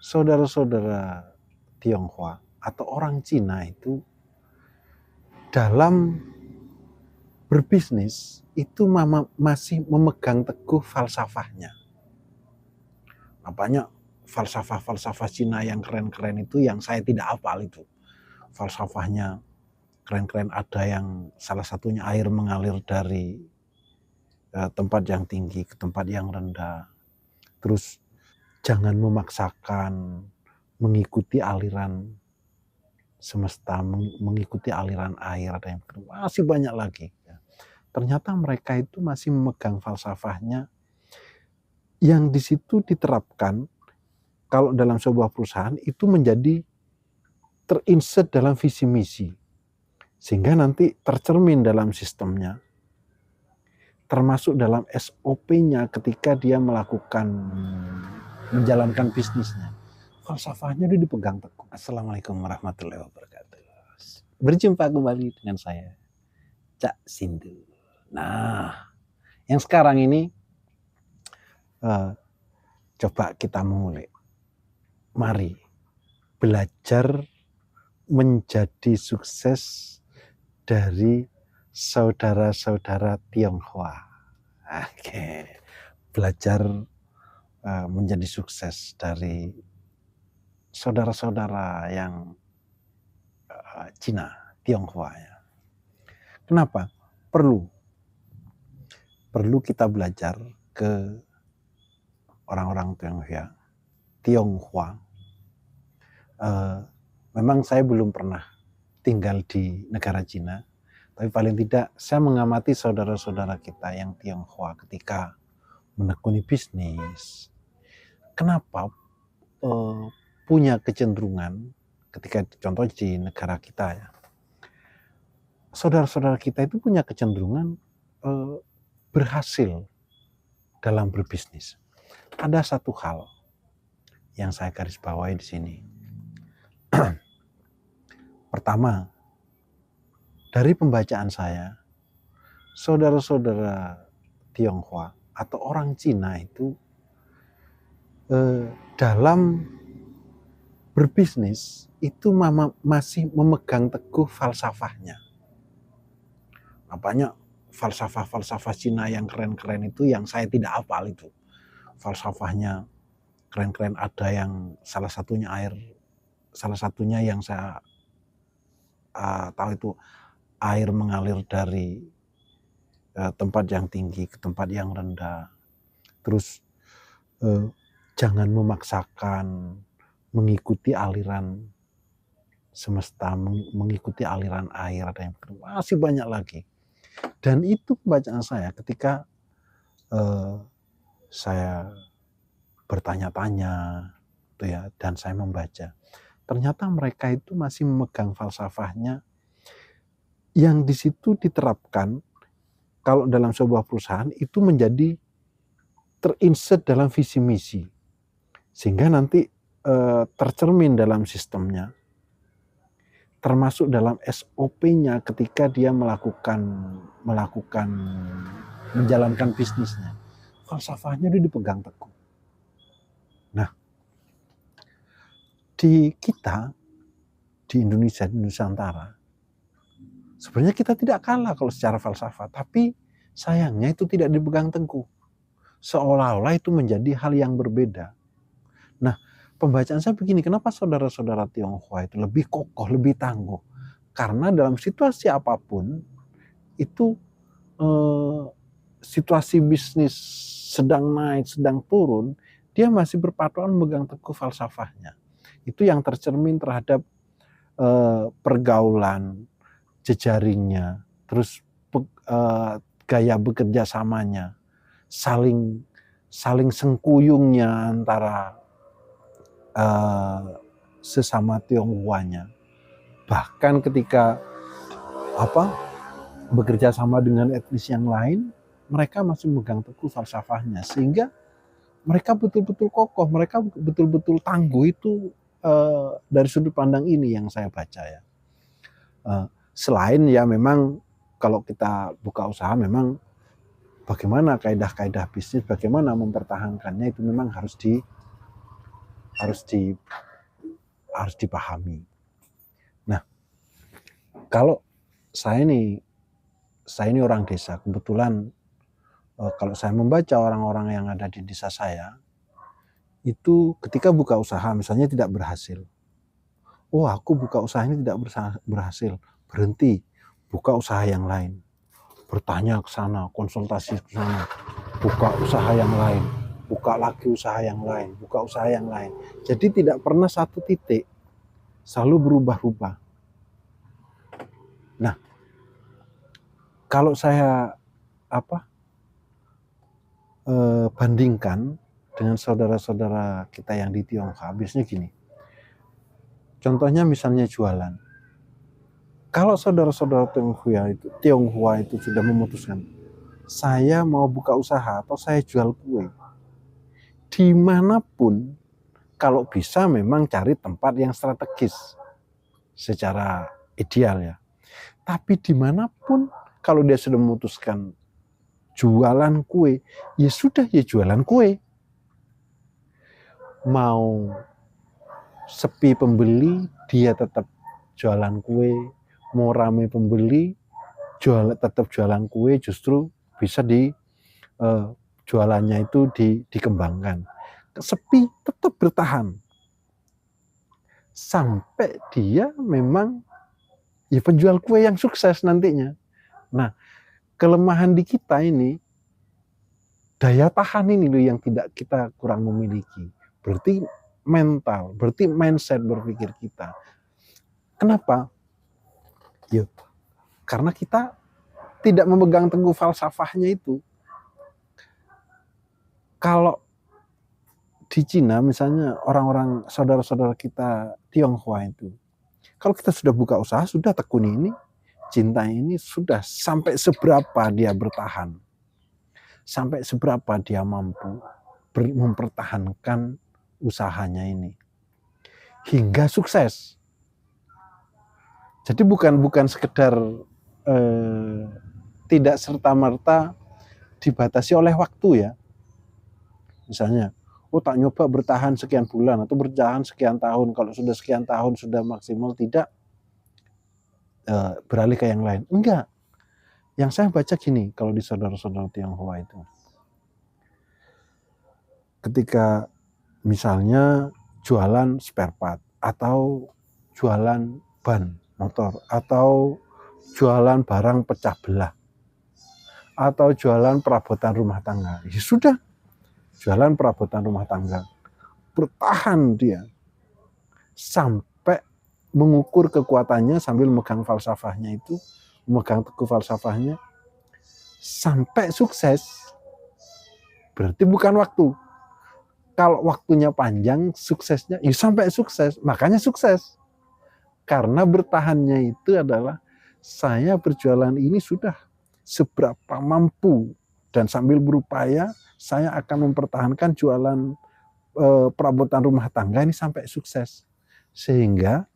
saudara-saudara Tionghoa atau orang Cina itu dalam berbisnis itu masih memegang teguh falsafahnya. Banyak falsafah-falsafah Cina yang keren-keren itu yang saya tidak hafal itu. Falsafahnya keren-keren, ada yang salah satunya air mengalir dari tempat yang tinggi ke tempat yang rendah. Terus jangan memaksakan mengikuti aliran semesta, mengikuti aliran air, ada yang masih banyak lagi. Ternyata mereka itu masih memegang falsafahnya yang di situ diterapkan kalau dalam sebuah perusahaan itu menjadi terinsert dalam visi misi, sehingga nanti tercermin dalam sistemnya, termasuk dalam SOP-nya ketika dia menjalankan bisnisnya. Falsafahnya dia dipegang teguh. Assalamualaikum warahmatullahi wabarakatuh. Berjumpa kembali dengan saya, Cak Sindu. Nah, yang sekarang ini coba kita mengulik. Mari belajar menjadi sukses dari saudara-saudara Tionghoa. Oke, belajar menjadi sukses dari saudara-saudara yang Cina, Tionghoa ya. Kenapa? Perlu kita belajar ke orang-orang Tionghoa. Memang saya belum pernah tinggal di negara Cina, tapi paling tidak saya mengamati saudara-saudara kita yang Tionghoa ketika menekuni bisnis. Kenapa punya kecenderungan ketika contoh di negara kita ya, saudara-saudara kita itu punya kecenderungan berhasil dalam berbisnis. Ada satu hal yang saya garis bawahi di sini. Pertama, dari pembacaan saya, saudara-saudara Tionghoa atau orang Cina itu dalam berbisnis itu masih memegang teguh falsafahnya. Banyak falsafah-falsafah Cina yang keren-keren itu yang saya tidak hafal itu. Falsafahnya keren-keren, ada yang salah satunya yang saya tahu itu air mengalir dari tempat yang tinggi ke tempat yang rendah. Terus jangan memaksakan mengikuti aliran semesta, mengikuti aliran air, ada yang masih banyak lagi. Dan itu pembacaan saya ketika saya bertanya-tanya ya, dan saya membaca. Ternyata mereka itu masih memegang falsafahnya yang di situ diterapkan kalau dalam sebuah perusahaan itu menjadi terinsert dalam visi misi, sehingga nanti tercermin dalam sistemnya, termasuk dalam SOP-nya ketika dia menjalankan bisnisnya. Falsafahnya dia dipegang teguh. Nah, di Indonesia, di Nusantara, sebenarnya kita tidak kalah kalau secara falsafah, tapi sayangnya itu tidak dipegang teguh. Seolah-olah itu menjadi hal yang berbeda. Nah, pembacaan saya begini, kenapa saudara-saudara Tionghoa itu lebih kokoh, lebih tangguh? Karena dalam situasi apapun, itu situasi bisnis sedang naik, sedang turun, dia masih berpatokan memegang teguh falsafahnya. Itu yang tercermin terhadap pergaulan, jejaringnya, terus gaya bekerja samanya, saling sengkuyungnya antara sesama Tionghoanya. Bahkan ketika bekerja sama dengan etnis yang lain, mereka masih memegang teguh falsafahnya, sehingga mereka betul-betul kokoh, mereka betul-betul tangguh. Itu dari sudut pandang ini yang saya baca ya. Selain ya memang kalau kita buka usaha, memang bagaimana kaidah-kaidah bisnis, bagaimana mempertahankannya, itu memang harus harus dipahami. Nah, kalau saya ini orang desa, kebetulan kalau saya membaca orang-orang yang ada di desa saya, itu ketika buka usaha misalnya tidak berhasil. Oh, aku buka usaha ini tidak berhasil, berhenti, buka usaha yang lain. Bertanya ke sana, konsultasi ke sana, buka usaha yang lain, buka lagi usaha yang lain, buka usaha yang lain. Jadi tidak pernah satu titik, selalu berubah-ubah. Nah, kalau saya bandingkan dengan saudara-saudara kita yang di Tionghoa, biasanya gini. Contohnya misalnya jualan. Kalau saudara-saudara Tionghoa itu sudah memutuskan, saya mau buka usaha atau saya jual kue, dimanapun, kalau bisa memang cari tempat yang strategis secara ideal ya. Tapi dimanapun, kalau dia sudah memutuskan jualan kue, ya sudah, ya jualan kue. Mau sepi pembeli, dia tetap jualan kue. Mau rame pembeli, tetap jualan kue, justru bisa jualannya itu dikembangkan. Sepi tetap bertahan sampai dia memang ya penjual kue yang sukses nantinya. Nah, kelemahan di kita ini, daya tahan ini loh yang tidak kita kurang memiliki. Berarti mental, berarti mindset berpikir kita. Kenapa? Ya, karena kita tidak memegang teguh falsafahnya itu. Kalau di Cina misalnya, orang-orang saudara-saudara kita Tionghoa itu, kalau kita sudah buka usaha, sudah tekuni ini, cinta ini, sudah sampai seberapa dia bertahan, sampai seberapa dia mampu mempertahankan usahanya ini hingga sukses. Jadi bukan sekedar tidak serta-merta dibatasi oleh waktu ya. Misalnya, tak nyoba bertahan sekian bulan atau bertahan sekian tahun, kalau sudah sekian tahun sudah maksimal, tidak beralih ke yang lain. Enggak. Yang saya baca gini, kalau di saudara-saudara Tionghoa itu, ketika misalnya jualan spare part atau jualan ban motor atau jualan barang pecah belah atau jualan perabotan rumah tangga, ya sudah, jualan perabotan rumah tangga, bertahan dia sampai mengukur kekuatannya sambil memegang falsafahnya itu, memegang teguh falsafahnya sampai sukses. Berarti bukan waktu. Kalau waktunya panjang, suksesnya ya sampai sukses. Makanya sukses. Karena bertahannya itu adalah saya berjualan ini sudah seberapa mampu, dan sambil berupaya saya akan mempertahankan jualan perabotan rumah tangga ini sampai sukses. Sehingga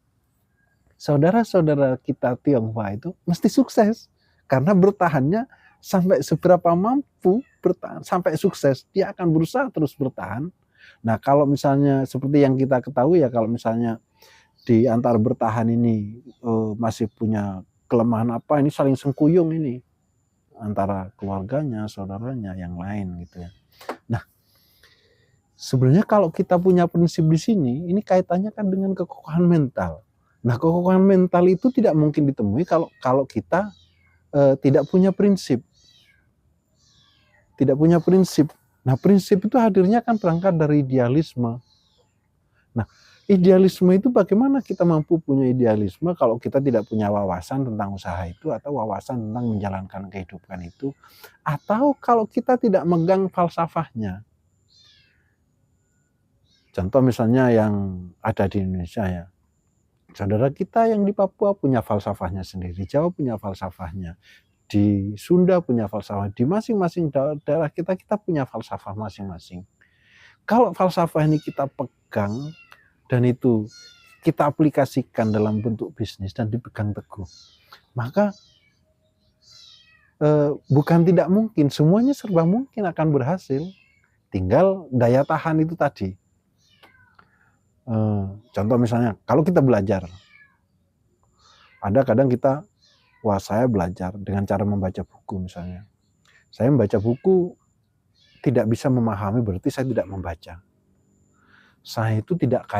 saudara-saudara kita Tionghoa itu mesti sukses karena bertahannya sampai seberapa mampu bertahan sampai sukses, dia akan berusaha terus bertahan. Nah, kalau misalnya seperti yang kita ketahui ya, kalau misalnya di antara bertahan ini masih punya kelemahan apa, ini saling sengkuyung ini antara keluarganya, saudaranya, yang lain gitu ya. Nah, sebenarnya kalau kita punya prinsip di sini, ini kaitannya kan dengan kekokohan mental. Nah, kekokohan mental itu tidak mungkin ditemui kalau kita tidak punya prinsip. Tidak punya prinsip. Nah, prinsip itu hadirnya kan berangkat dari idealisme. Nah, idealisme itu bagaimana kita mampu punya idealisme kalau kita tidak punya wawasan tentang usaha itu, atau wawasan tentang menjalankan kehidupan itu, atau kalau kita tidak megang falsafahnya. Contoh misalnya yang ada di Indonesia ya, saudara kita yang di Papua punya falsafahnya sendiri, Jawa punya falsafahnya, di Sunda punya falsafah, di masing-masing daerah kita punya falsafah masing-masing. Kalau falsafah ini kita pegang dan itu kita aplikasikan dalam bentuk bisnis dan dipegang teguh, maka bukan tidak mungkin, semuanya serba mungkin akan berhasil. Tinggal daya tahan itu tadi. Contoh misalnya, kalau kita belajar, ada kadang kita, wah saya belajar dengan cara membaca buku misalnya. Saya membaca buku tidak bisa memahami berarti saya tidak membaca. Saya itu tidak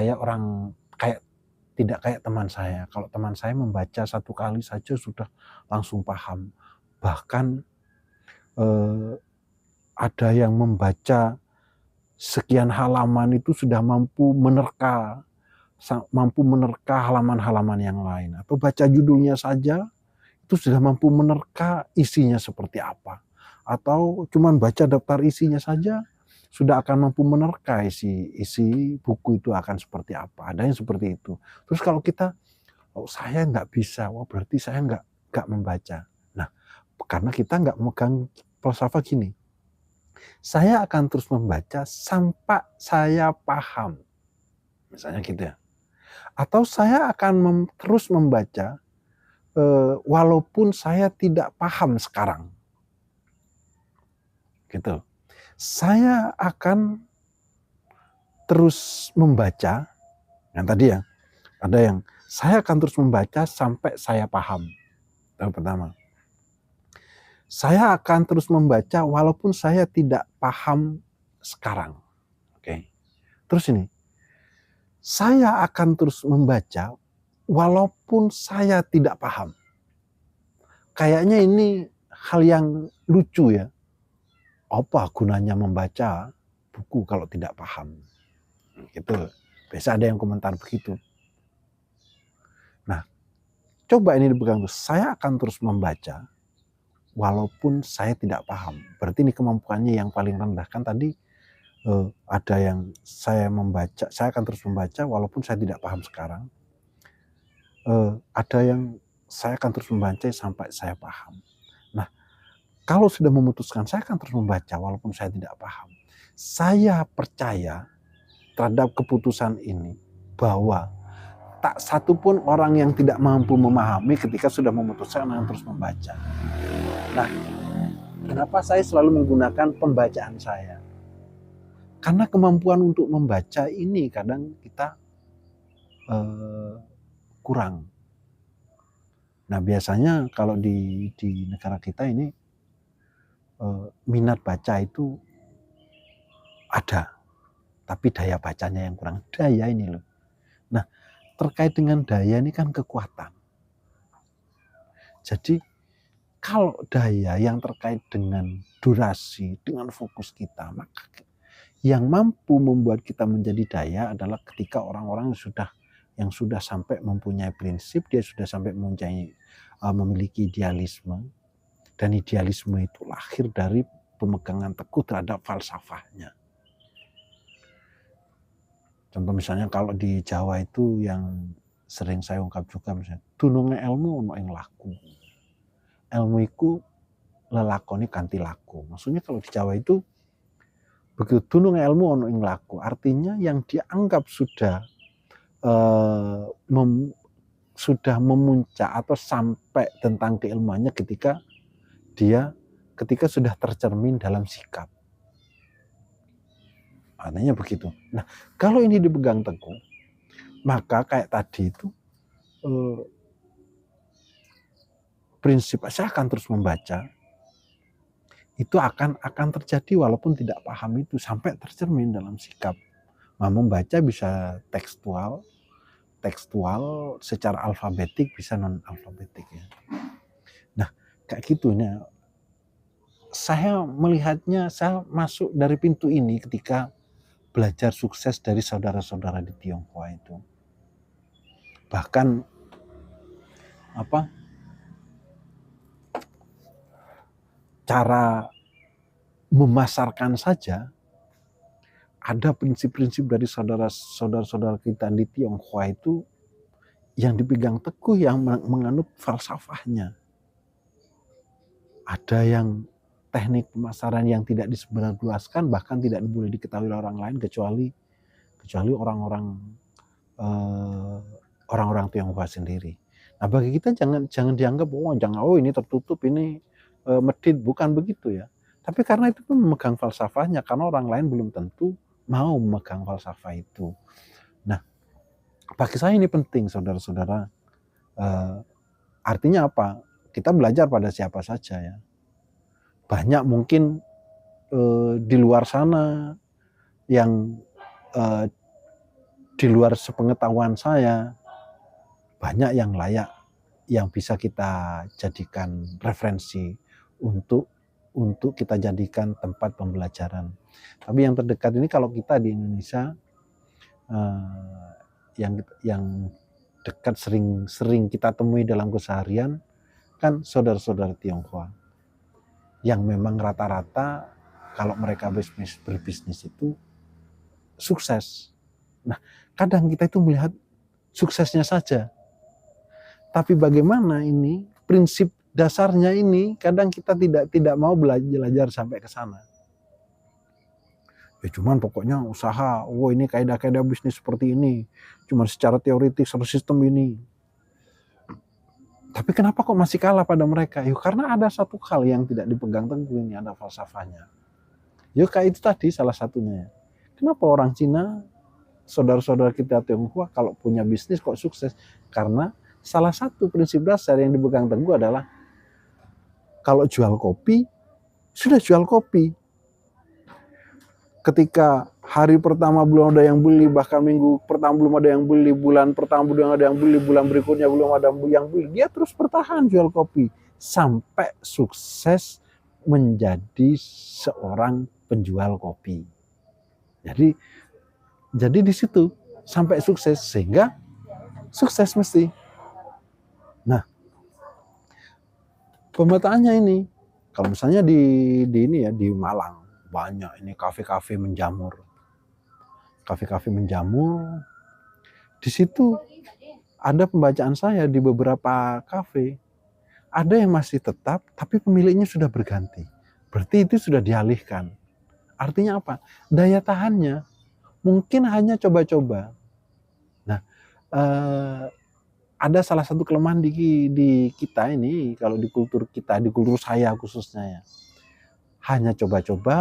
tidak kayak teman saya. Kalau teman saya membaca satu kali saja sudah langsung paham. Bahkan ada yang membaca sekian halaman itu sudah mampu menerka halaman-halaman yang lain. Atau baca judulnya saja itu sudah mampu menerka isinya seperti apa. Atau cuman baca daftar isinya saja sudah akan mampu menerka isi buku itu akan seperti apa. Ada yang seperti itu. Terus kalau kita, oh saya nggak bisa, wah berarti saya nggak membaca. Nah, karena kita nggak memegang falsafah gini. Saya akan terus membaca sampai saya paham. Misalnya gitu ya. Atau saya akan terus membaca walaupun saya tidak paham sekarang. Gitu. Saya akan terus membaca, yang tadi ya, ada yang saya akan terus membaca sampai saya paham. Yang pertama. Saya akan terus membaca walaupun saya tidak paham sekarang. Oke. Terus ini, saya akan terus membaca walaupun saya tidak paham. Kayaknya ini hal yang lucu ya. Apa gunanya membaca buku kalau tidak paham? Gitu. Biasa ada yang komentar begitu. Nah, coba ini dipegang terus. Saya akan terus membaca walaupun saya tidak paham. Berarti ini kemampuannya yang paling rendah. Kan tadi ada yang saya akan terus membaca walaupun saya tidak paham sekarang. Ada yang saya akan terus membaca sampai saya paham. Nah, kalau sudah memutuskan saya akan terus membaca walaupun saya tidak paham, saya percaya terhadap keputusan ini bahwa tak satu pun orang yang tidak mampu memahami ketika sudah memutuskan akan terus membaca. Nah, kenapa saya selalu menggunakan pembacaan saya? Karena kemampuan untuk membaca ini kadang kita kurang. Nah, biasanya kalau di negara kita ini minat baca itu ada, tapi daya bacanya yang kurang. Daya ini loh. Nah, terkait dengan daya ini kan kekuatan. Jadi kalau daya yang terkait dengan durasi, dengan fokus kita, maka yang mampu membuat kita menjadi daya adalah ketika orang-orang yang sudah sampai mempunyai prinsip, dia sudah sampai memiliki idealisme, dan idealisme itu lahir dari pemegangan teguh terhadap falsafahnya. Contoh misalnya kalau di Jawa itu yang sering saya ungkap juga misalnya, dununge ilmu ono ing laku. Ilmu iku lelakoni kanthi laku. Maksudnya kalau di Jawa itu begitu dununge ilmu ono ing laku, artinya yang dianggap sudah memuncak atau sampai tentang keilmuannya ketika sudah tercermin dalam sikap. Artinya begitu. Nah, kalau ini dipegang teguh, maka kayak tadi itu prinsip saya akan terus membaca itu akan terjadi walaupun tidak paham itu sampai tercermin dalam sikap. Nah, membaca bisa tekstual secara alfabetik, bisa non alfabetik ya. Nah, kayak gitu ya. Saya melihatnya, saya masuk dari pintu ini ketika belajar sukses dari saudara-saudara di Tionghoa itu. Bahkan cara memasarkan saja ada prinsip-prinsip dari saudara-saudara kita di Tionghoa itu yang dipegang teguh, yang menganut falsafahnya. Ada yang teknik pemasaran yang tidak disebarluaskan, bahkan tidak boleh diketahui orang lain kecuali orang-orang Tionghoa sendiri. Nah, bagi kita jangan dianggap ini tertutup, ini medit, bukan begitu ya. Tapi karena itu pun memegang falsafahnya, karena orang lain belum tentu mau memegang falsafah itu. Nah, Bagi saya ini penting, saudara-saudara. Artinya apa? Kita belajar pada siapa saja ya. Banyak mungkin di luar sana yang di luar sepengetahuan saya, banyak yang layak, yang bisa kita jadikan referensi untuk kita jadikan tempat pembelajaran. Tapi yang terdekat ini kalau kita di Indonesia, yang dekat sering kita temui dalam keseharian kan saudara-saudara Tionghoa, yang memang rata-rata kalau mereka berbisnis itu sukses. Nah, kadang kita itu melihat suksesnya saja, tapi bagaimana ini prinsip dasarnya ini kadang kita tidak mau belajar sampai ke sana. Ya cuman pokoknya usaha, ini kaidah-kaidah bisnis seperti ini, cuman secara teoritik, secara sistem ini. Tapi kenapa kok masih kalah pada mereka? Ya karena ada satu hal yang tidak dipegang teguh, ini ada falsafahnya. Ya kayak itu tadi salah satunya. Kenapa orang Cina, saudara-saudara kita Tionghoa kalau punya bisnis kok sukses? Karena salah satu prinsip dasar yang dipegang teguh adalah kalau jual kopi, sudah jual kopi. Ketika hari pertama belum ada yang beli, bahkan minggu pertama belum ada yang beli, bulan pertama belum ada yang beli, bulan berikutnya belum ada yang beli, dia terus bertahan jual kopi sampai sukses menjadi seorang penjual kopi. Jadi di situ sampai sukses, sehingga sukses mesti. Nah, pemetaannya ini, kalau misalnya di Malang banyak ini kafe-kafe menjamur. Kafe-kafe menjamur. Di situ ada pembacaan saya di beberapa kafe. Ada yang masih tetap, tapi pemiliknya sudah berganti. Berarti itu sudah dialihkan. Artinya apa? Daya tahannya mungkin hanya coba-coba. Nah, ada salah satu kelemahan di kita ini, kalau di kultur kita, di kultur saya khususnya ya. Hanya coba-coba,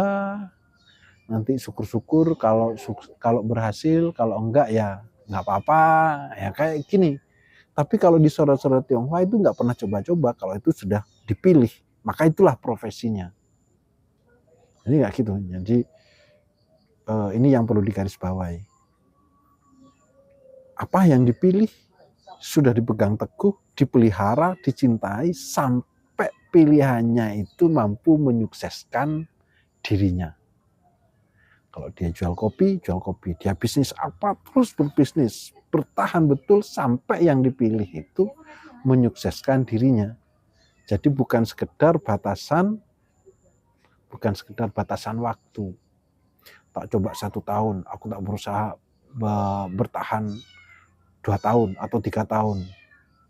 nanti syukur-syukur kalau berhasil, kalau enggak ya nggak apa-apa, ya kayak gini. Tapi kalau di saudara-saudara Tionghoa itu nggak pernah coba-coba, kalau itu sudah dipilih, maka itulah profesinya. Jadi nggak gitu. Jadi ini yang perlu digarisbawahi. Apa yang dipilih sudah dipegang teguh, dipelihara, dicintai sampai pilihannya itu mampu menyukseskan dirinya. Kalau dia jual kopi, dia bisnis apa, terus berbisnis, bertahan betul sampai yang dipilih itu menyukseskan dirinya. Jadi bukan sekedar batasan waktu. Tak coba 1 tahun, aku tak berusaha bertahan 2 tahun atau 3 tahun.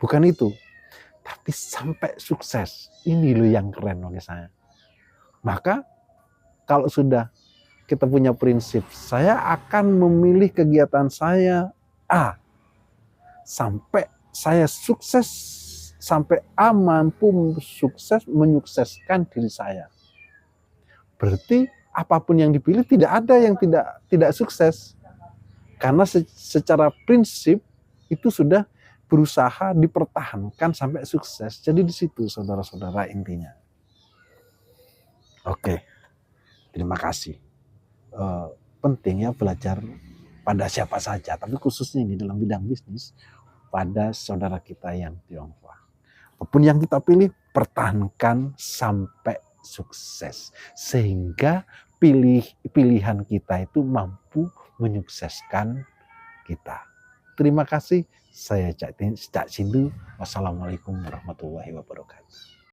Bukan itu. Tapi sampai sukses. Ini loh yang keren oleh saya. Maka kalau sudah kita punya prinsip, saya akan memilih kegiatan saya A. Sampai saya sukses, sampai A mampu sukses menyukseskan diri saya. Berarti apapun yang dipilih tidak ada yang tidak sukses. Karena secara prinsip itu sudah berusaha dipertahankan sampai sukses. Jadi di situ saudara-saudara intinya. Oke, terima kasih. Penting ya belajar pada siapa saja, tapi khususnya ini dalam bidang bisnis pada saudara kita yang Tionghoa. Apapun yang kita pilih, pertahankan sampai sukses. Sehingga pilihan kita itu mampu menyukseskan kita. Terima kasih. Saya Cak Sindu. Wassalamualaikum warahmatullahi wabarakatuh.